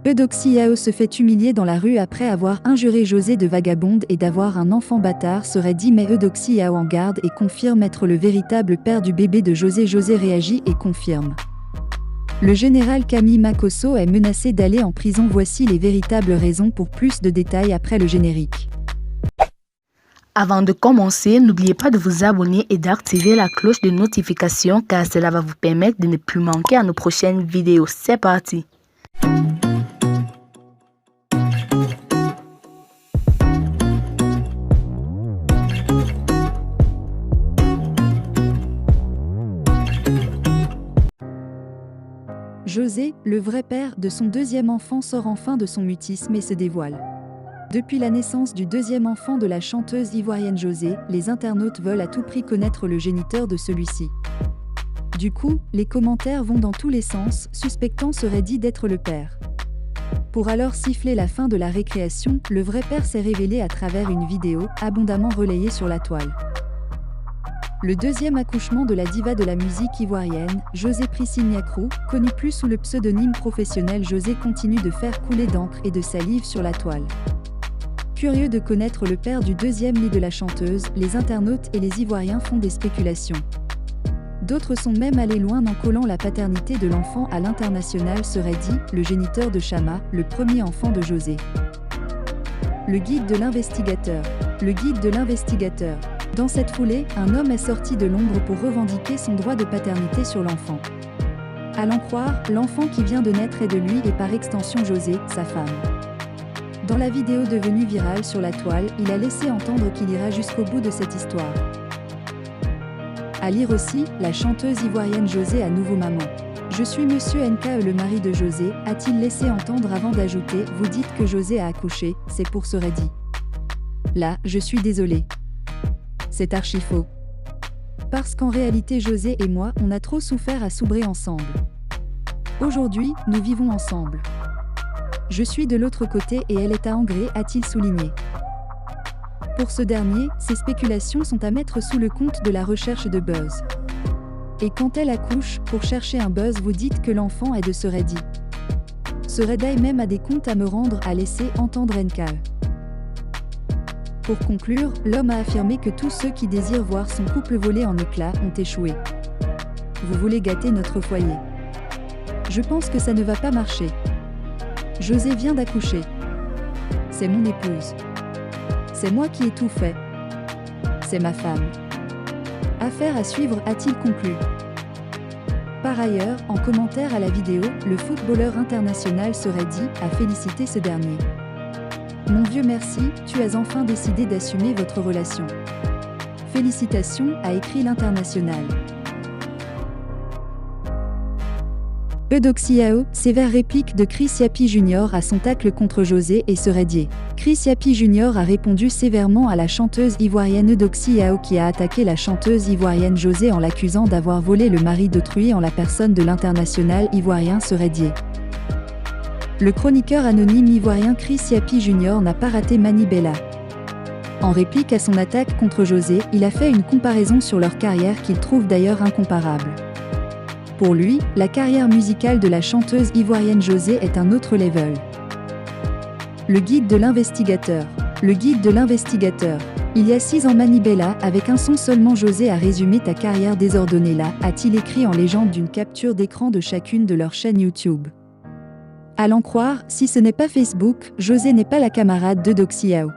Eudoxie Yao se fait humilier dans la rue après avoir injuré José de vagabonde et d'avoir un enfant bâtard, serait dit, mais Eudoxie Yao en garde et confirme être le véritable père du bébé de José. José réagit et confirme. Le général Camille Makosso est menacé d'aller en prison. Voici les véritables raisons. Pour plus de détails après le générique. Avant de commencer, n'oubliez pas de vous abonner et d'activer la cloche de notification car cela va vous permettre de ne plus manquer à nos prochaines vidéos. C'est parti! José, le vrai père de son deuxième enfant, sort enfin de son mutisme et se dévoile. Depuis la naissance du deuxième enfant de la chanteuse ivoirienne José, les internautes veulent à tout prix connaître le géniteur de celui-ci. Du coup, les commentaires vont dans tous les sens, suspectant serait dit d'être le père. Pour alors siffler la fin de la récréation, le vrai père s'est révélé à travers une vidéo, abondamment relayée sur la toile. Le deuxième accouchement de la diva de la musique ivoirienne, José Priscille Niakrou, connue plus sous le pseudonyme professionnel José, continue de faire couler d'encre et de salive sur la toile. Curieux de connaître le père du deuxième né de la chanteuse, les internautes et les Ivoiriens font des spéculations. D'autres sont même allés loin en collant la paternité de l'enfant à l'international, serait dit, le géniteur de Chama, le premier enfant de José. Le guide de l'investigateur. Le guide de l'investigateur. Dans cette foulée, un homme est sorti de l'ombre pour revendiquer son droit de paternité sur l'enfant. À l'en croire, l'enfant qui vient de naître est de lui et par extension José, sa femme. Dans la vidéo devenue virale sur la toile, il a laissé entendre qu'il ira jusqu'au bout de cette histoire. À lire aussi, la chanteuse ivoirienne José à nouveau maman. Je suis Monsieur NK, le mari de José, a-t-il laissé entendre avant d'ajouter, vous dites que José a accouché, c'est pour serait dit. Là, je suis désolée. C'est archi faux. Parce qu'en réalité José et moi, on a trop souffert à soubrer ensemble. Aujourd'hui, nous vivons ensemble. Je suis de l'autre côté et elle est à Angré, a-t-il souligné. Pour ce dernier, ces spéculations sont à mettre sous le compte de la recherche de buzz. Et quand elle accouche, pour chercher un buzz, vous dites que l'enfant est de serait dit. Serait d'aille même à des comptes à me rendre, à laisser entendre NK. Pour conclure, l'homme a affirmé que tous ceux qui désirent voir son couple voler en éclats ont échoué. Vous voulez gâter notre foyer. Je pense que ça ne va pas marcher. José vient d'accoucher. C'est mon épouse. C'est moi qui ai tout fait. C'est ma femme. Affaire à suivre, a-t-il conclu. Par ailleurs, en commentaire à la vidéo, le footballeur international serait dit, a félicité ce dernier. Mon vieux merci, tu as enfin décidé d'assumer votre relation. Félicitations, a écrit l'international. Eudoxie Yao, sévère réplique de Chris Yapi Jr. à son tacle contre José et serait dit. Chris Yapi Jr. a répondu sévèrement à la chanteuse ivoirienne Eudoxie Yao qui a attaqué la chanteuse ivoirienne José en l'accusant d'avoir volé le mari d'autrui en la personne de l'international ivoirien serait dit. Le chroniqueur anonyme ivoirien Chris Yapi Jr. n'a pas raté Mani Bella. En réplique à son attaque contre José, il a fait une comparaison sur leur carrière qu'il trouve d'ailleurs incomparable. Pour lui, la carrière musicale de la chanteuse ivoirienne José est un autre level. Le guide de l'investigateur. Le guide de l'investigateur. Il y a 6 ans Mani Bella, avec un son seulement José a résumé ta carrière désordonnée là, a-t-il écrit en légende d'une capture d'écran de chacune de leurs chaînes YouTube. À l'en croire, si ce n'est pas Facebook, José n'est pas la camarade d'Eudoxie Yao.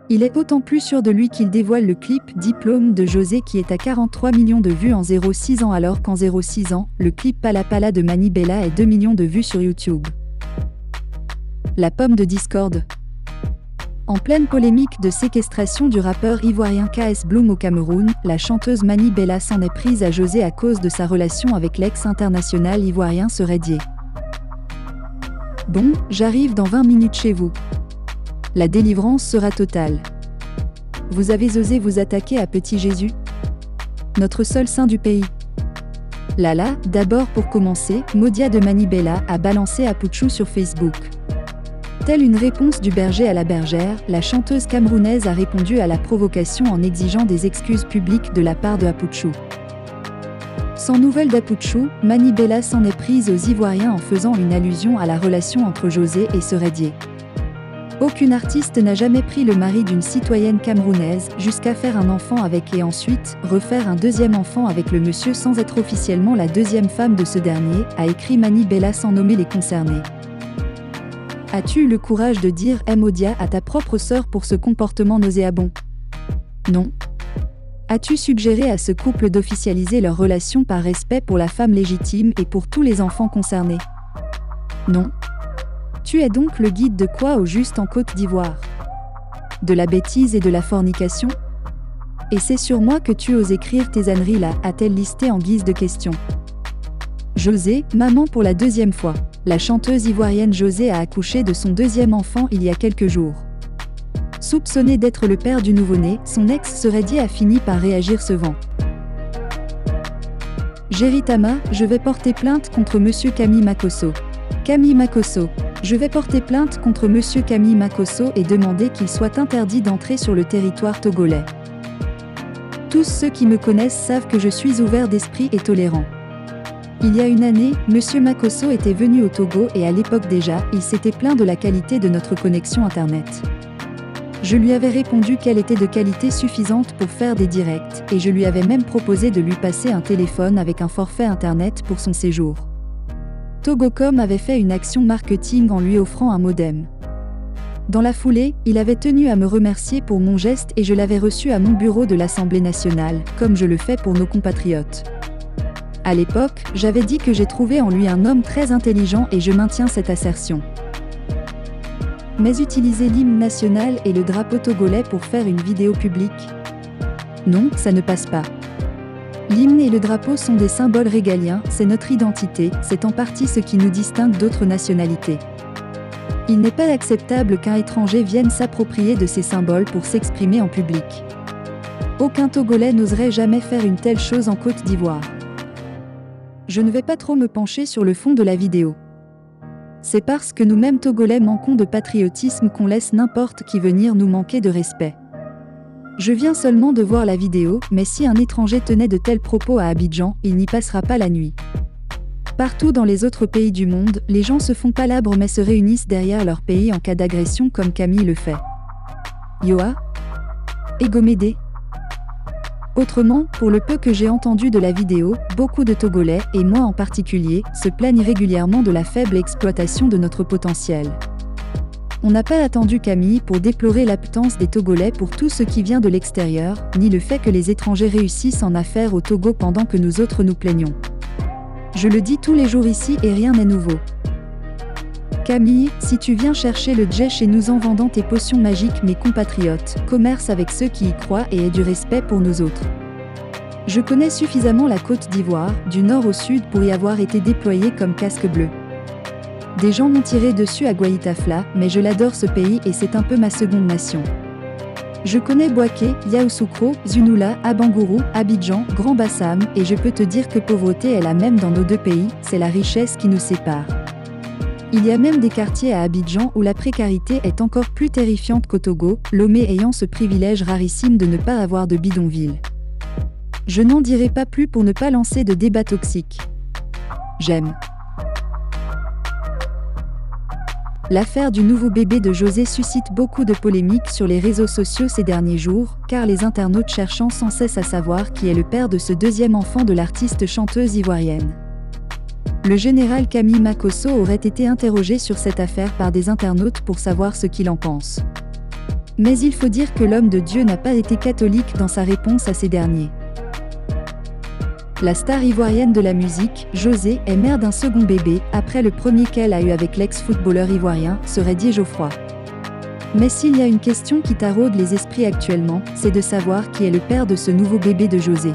Il est autant plus sûr de lui qu'il dévoile le clip « Diplôme » de José qui est à 43 millions de vues en 0,6 ans alors qu'en 0,6 ans, le clip Pala Pala de Mani Bella est 2 millions de vues sur YouTube. La pomme de discorde. En pleine polémique de séquestration du rappeur ivoirien KS Bloom au Cameroun, la chanteuse Mani Bella s'en est prise à José à cause de sa relation avec l'ex-international ivoirien serait dit. Bon, j'arrive dans 20 minutes chez vous. La délivrance sera totale. Vous avez osé vous attaquer à Petit Jésus? Notre seul saint du pays. Lala, d'abord pour commencer, Modia de Mani Bella a balancé Apouchou sur Facebook. Telle une réponse du berger à la bergère, la chanteuse camerounaise a répondu à la provocation en exigeant des excuses publiques de la part de Apouchou. Sans nouvelles d'Apuchou, Manibela s'en est prise aux Ivoiriens en faisant une allusion à la relation entre José et Seredier. Aucune artiste n'a jamais pris le mari d'une citoyenne camerounaise jusqu'à faire un enfant avec et ensuite refaire un deuxième enfant avec le monsieur sans être officiellement la deuxième femme de ce dernier, a écrit Manibela sans nommer les concernés. As-tu eu le courage de dire Modia à ta propre sœur pour ce comportement nauséabond? Non. As-tu suggéré à ce couple d'officialiser leur relation par respect pour la femme légitime et pour tous les enfants concernés? Non. Tu es donc le guide de quoi au juste en Côte d'Ivoire? De la bêtise et de la fornication? Et c'est sur moi que tu oses écrire tes âneries là, a-t-elle listé en guise de question. José, maman pour la deuxième fois. La chanteuse ivoirienne José a accouché de son deuxième enfant il y a quelques jours. Soupçonné d'être le père du nouveau-né, son ex-Seredier a fini par réagir ce vent. Géritama, je vais porter plainte contre monsieur Camille Makosso. Camille Makosso. Je vais porter plainte contre monsieur Camille Makosso et demander qu'il soit interdit d'entrer sur le territoire togolais. Tous ceux qui me connaissent savent que je suis ouvert d'esprit et tolérant. Il y a une année, monsieur Makosso était venu au Togo et à l'époque déjà, il s'était plaint de la qualité de notre connexion Internet. Je lui avais répondu qu'elle était de qualité suffisante pour faire des directs et je lui avais même proposé de lui passer un téléphone avec un forfait Internet pour son séjour. Togocom avait fait une action marketing en lui offrant un modem. Dans la foulée, il avait tenu à me remercier pour mon geste et je l'avais reçu à mon bureau de l'Assemblée nationale, comme je le fais pour nos compatriotes. À l'époque, j'avais dit que j'ai trouvé en lui un homme très intelligent et je maintiens cette assertion. Mais utiliser l'hymne national et le drapeau togolais pour faire une vidéo publique? Non, ça ne passe pas. L'hymne et le drapeau sont des symboles régaliens, c'est notre identité, c'est en partie ce qui nous distingue d'autres nationalités. Il n'est pas acceptable qu'un étranger vienne s'approprier de ces symboles pour s'exprimer en public. Aucun Togolais n'oserait jamais faire une telle chose en Côte d'Ivoire. Je ne vais pas trop me pencher sur le fond de la vidéo. C'est parce que nous-mêmes Togolais manquons de patriotisme qu'on laisse n'importe qui venir nous manquer de respect. Je viens seulement de voir la vidéo, mais si un étranger tenait de tels propos à Abidjan, il n'y passera pas la nuit. Partout dans les autres pays du monde, les gens se font palabres mais se réunissent derrière leur pays en cas d'agression comme Camille le fait. Yoa? Egomédé? Autrement, pour le peu que j'ai entendu de la vidéo, beaucoup de Togolais, et moi en particulier, se plaignent régulièrement de la faible exploitation de notre potentiel. On n'a pas attendu Camille pour déplorer l'absence des Togolais pour tout ce qui vient de l'extérieur, ni le fait que les étrangers réussissent en affaires au Togo pendant que nous autres nous plaignons. Je le dis tous les jours ici et rien n'est nouveau. Camille, si tu viens chercher le jet chez nous en vendant tes potions magiques, mes compatriotes, commerce avec ceux qui y croient et aient du respect pour nous autres. Je connais suffisamment la Côte d'Ivoire, du nord au sud pour y avoir été déployé comme casque bleu. Des gens m'ont tiré dessus à Guaitafla, mais je l'adore ce pays et c'est un peu ma seconde nation. Je connais Bouaké, Yaoussoukro, Zunula, Abangourou, Abidjan, Grand Bassam, et je peux te dire que pauvreté est la même dans nos deux pays, c'est la richesse qui nous sépare. Il y a même des quartiers à Abidjan où la précarité est encore plus terrifiante qu'au Togo, Lomé ayant ce privilège rarissime de ne pas avoir de bidonville. Je n'en dirai pas plus pour ne pas lancer de débat toxique. J'aime. L'affaire du nouveau bébé de José suscite beaucoup de polémiques sur les réseaux sociaux ces derniers jours, car les internautes cherchant sans cesse à savoir qui est le père de ce deuxième enfant de l'artiste chanteuse ivoirienne. Le général Camille Makosso aurait été interrogé sur cette affaire par des internautes pour savoir ce qu'il en pense. Mais il faut dire que l'homme de Dieu n'a pas été catholique dans sa réponse à ces derniers. La star ivoirienne de la musique, José, est mère d'un second bébé, après le premier qu'elle a eu avec l'ex-footballeur ivoirien, Seredier Geoffroy. Mais s'il y a une question qui taraude les esprits actuellement, c'est de savoir qui est le père de ce nouveau bébé de José.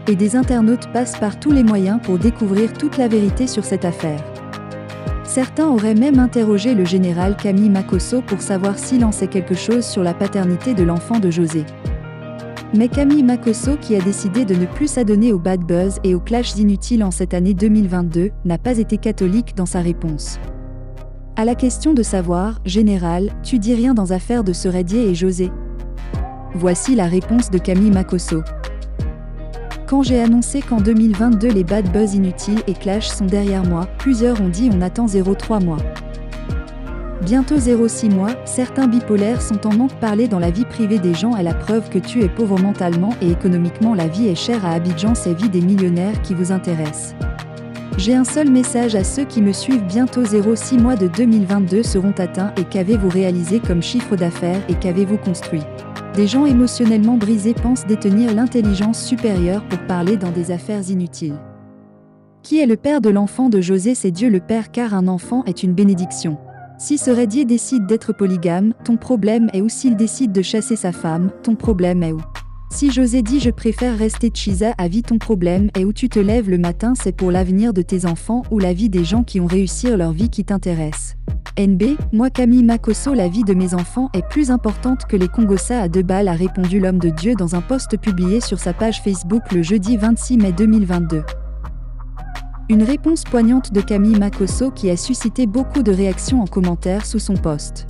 Et des internautes passent par tous les moyens pour découvrir toute la vérité sur cette affaire. Certains auraient même interrogé le général Camille Makosso pour savoir s'il en sait quelque chose sur la paternité de l'enfant de José. Mais Camille Makosso, qui a décidé de ne plus s'adonner au bad buzz et aux clashs inutiles en cette année 2022, n'a pas été catholique dans sa réponse. À la question de savoir, général, tu dis rien dans affaire de Seredier et José? Voici la réponse de Camille Makosso. Quand j'ai annoncé qu'en 2022 les bad buzz inutiles et clash sont derrière moi, plusieurs ont dit on attend 0,3 mois. Bientôt 0,6 mois, certains bipolaires sont en manque parler dans la vie privée des gens est la preuve que tu es pauvre mentalement et économiquement la vie est chère à Abidjan c'est vie des millionnaires qui vous intéresse. J'ai un seul message à ceux qui me suivent bientôt 0,6 mois de 2022 seront atteints et qu'avez-vous réalisé comme chiffre d'affaires et qu'avez-vous construit. Des gens émotionnellement brisés pensent détenir l'intelligence supérieure pour parler dans des affaires inutiles. Qui est le père de l'enfant de José? C'est Dieu le Père car un enfant est une bénédiction. Si ce Redier décide d'être polygame, ton problème est où? S'il décide de chasser sa femme, ton problème est où? Si José dit je préfère rester Chiza à vie, ton problème est où? Tu te lèves le matin, c'est pour l'avenir de tes enfants ou la vie des gens qui ont réussi leur vie qui t'intéresse. NB, moi Camille Makosso, la vie de mes enfants est plus importante que les Congossa à 2 balles, a répondu l'homme de Dieu dans un post publié sur sa page Facebook le jeudi 26 mai 2022. Une réponse poignante de Camille Makosso qui a suscité beaucoup de réactions en commentaire sous son post.